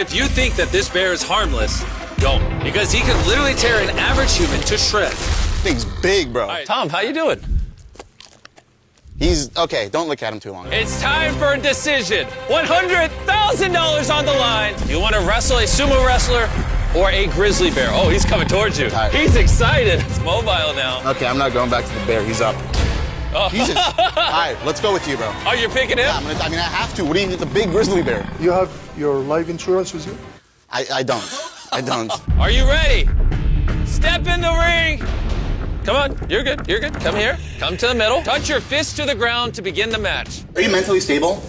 if you think that this bear is harmless, don't. Because he can literally tear an average human to shreds. Thing's big, bro. Right, Tom, how you doing? He's, okay, don't look at him too long. It's time for a decision. $100,000 on the line. You want to wrestle a sumo wrestler or a grizzly bear? Oh, he's coming towards you. Right. He's excited. It's mobile now. Okay, I'm not going back to the bear. He's up. Oh. Jesus. All right, let's go with you, bro. Oh, you're picking him? Yeah, I have to. What do you need? The big grizzly bear. You have your life insurance with you? I don't. I don't. Are you ready? Step in the ring. Come on, you're good, you're good. Come here, come to the middle. Touch your fist to the ground to begin the match. Are you mentally stable?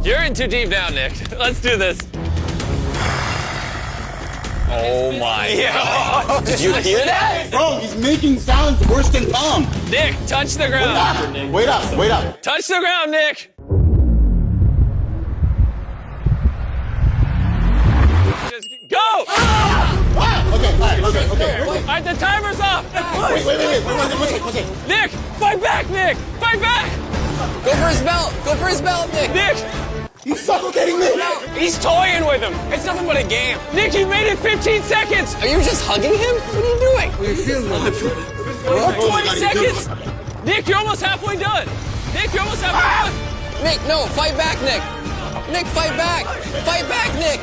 You're in too deep now, Nick. Let's do this. Oh my God. Did you hear that? Bro, he's making sounds worse than Tom. Nick, touch the ground. Wait up, wait up. Touch the ground, Nick. Just go! Okay, all right. All right, the timer's up. Wait. Nick, fight back, Nick. Fight back. Go for his belt. Go for his belt, Nick. Nick, He's suffocating me. He's toying with him. It's nothing but a game. Nick, you made it 15 seconds. Are you just hugging him? What are you doing? What do you feel? 20 seconds. Nick, you're almost halfway done. Nick, you're almost halfway done. Nick, no, fight back, Nick. Nick, fight back. Fight back, Nick.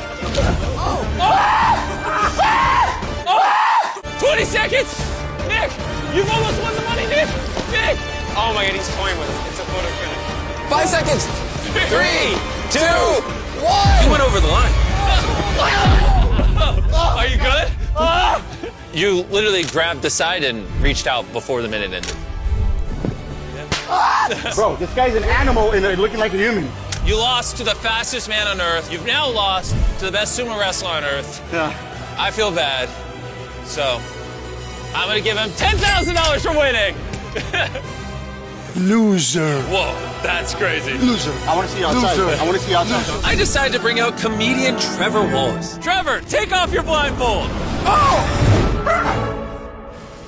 20 seconds. Nick, you've almost won the money, Nick. Nick. Oh my God, he's toying with him. It's a photo finish. 5 seconds. 3, 2, 1. You went over the line. Are you good? You literally grabbed the side and reached out before the minute ended. Bro, this guy's an animal and looking like a human. You lost to the fastest man on earth. You've now lost to the best sumo wrestler on earth. Yeah. I feel bad. So, I'm gonna give him $10,000 for winning. Loser. Whoa, that's crazy. Loser. I want to see you outside. Loser. I want to see you outside. I decided to bring out comedian Trevor Wallace. Trevor, take off your blindfold.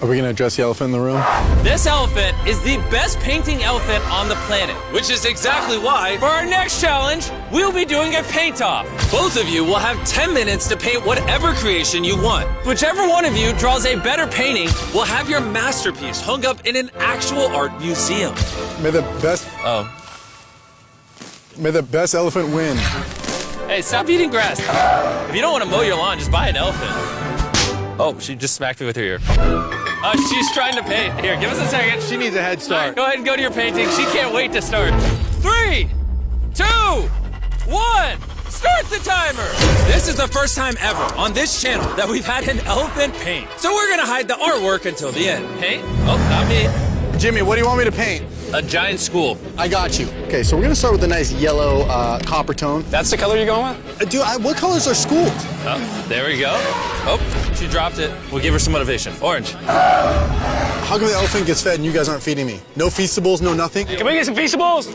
Are we gonna address the elephant in the room? This elephant is the best painting elephant on the planet, which is exactly why, for our next challenge, we'll be doing a paint-off. Both of you will have 10 minutes to paint whatever creation you want. Whichever one of you draws a better painting will have your masterpiece hung up in an actual art museum. May the best elephant win. Hey, stop eating grass. If you don't want to mow your lawn, just buy an elephant. Oh, she just smacked me with her ear. She's trying to paint. Here, give us a second. She needs a head start. Go ahead and go to your painting. She can't wait to start. 3, 2, 1. Start the timer. This is the first time ever on this channel that we've had an elephant paint. So we're gonna hide the artwork until the end. Paint? Oh, not me. Jimmy, what do you want me to paint? A giant school. I got you. Okay, so we're gonna start with a nice yellow copper tone. That's the color you're going with? Dude, what colors are schools? Oh, there we go. Oh, she dropped it. We'll give her some motivation. Orange. How come the elephant gets fed and you guys aren't feeding me? No Feastables, no nothing? Can we get some Feastables?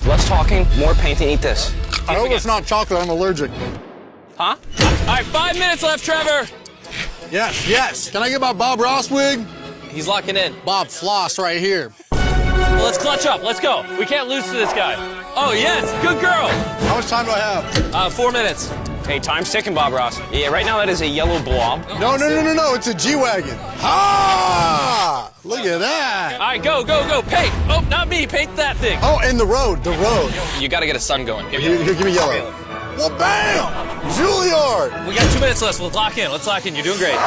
Less talking, more painting. Eat this. I hope it's not chocolate, I'm allergic. Huh? All right, 5 minutes left, Trevor. Yes. Can I get my Bob Ross wig? He's locking in. Bob Floss right here. Well, let's clutch up. Let's go. We can't lose to this guy. Oh, yes. Good girl. How much time do I have? 4 minutes. Hey, time's ticking, Bob Ross. Yeah, right now that is a yellow blob. No, it's a G-Wagon. Ah! Look at that. All right, go. Paint. Oh, not me. Paint that thing. Oh, and the road. You gotta get a sun going. Here, give me yellow. Well, bam! Juilliard! We got 2 minutes left. Let's lock in. You're doing great.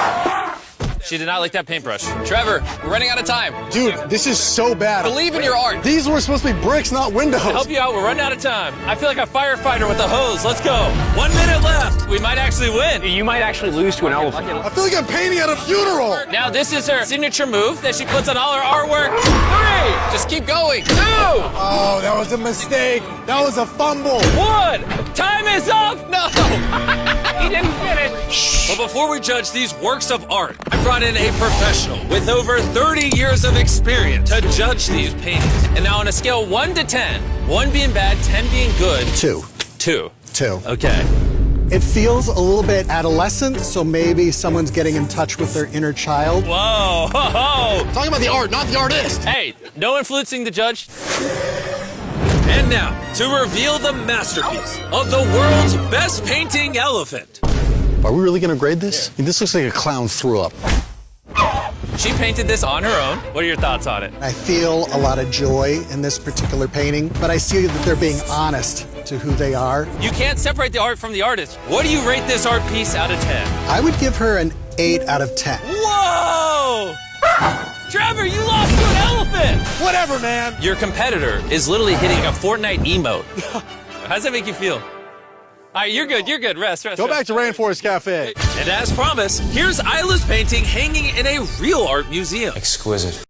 She did not like that paintbrush. Trevor, we're running out of time. Dude, this is so bad. Believe in your art. These were supposed to be bricks, not windows. To help you out, we're running out of time. I feel like a firefighter with a hose. Let's go. 1 minute left. We might actually win. You might actually lose to an elephant. I feel like I'm painting at a funeral. Now, this is her signature move that she puts on all her artwork. 3, Just keep going. 2, Oh, that was a mistake. That was a fumble. 1. Time is up. No. He didn't finish. But before we judge these works of art, I brought in a professional with over 30 years of experience to judge these paintings. And now on a scale 1 to 10, 1 being bad, 10 being good. 2. 2. Okay. It feels a little bit adolescent, so maybe someone's getting in touch with their inner child. Whoa. Talking about the art, not the artist. Hey, no influencing the judge. And now, to reveal the masterpiece of the world's best painting elephant. Are we really gonna grade this? I mean, this looks like a clown threw up. She painted this on her own. What are your thoughts on it? I feel a lot of joy in this particular painting, but I see that they're being honest to who they are. You can't separate the art from the artist. What do you rate this art piece out of 10? I would give her an 8 out of 10. Whoa! Trevor, you lost to an elephant! Whatever, man. Your competitor is literally hitting a Fortnite emote. How does that make you feel? All right, you're good. Rest. Go back to Rainforest Cafe. And as promised, here's Isla's painting hanging in a real art museum. Exquisite.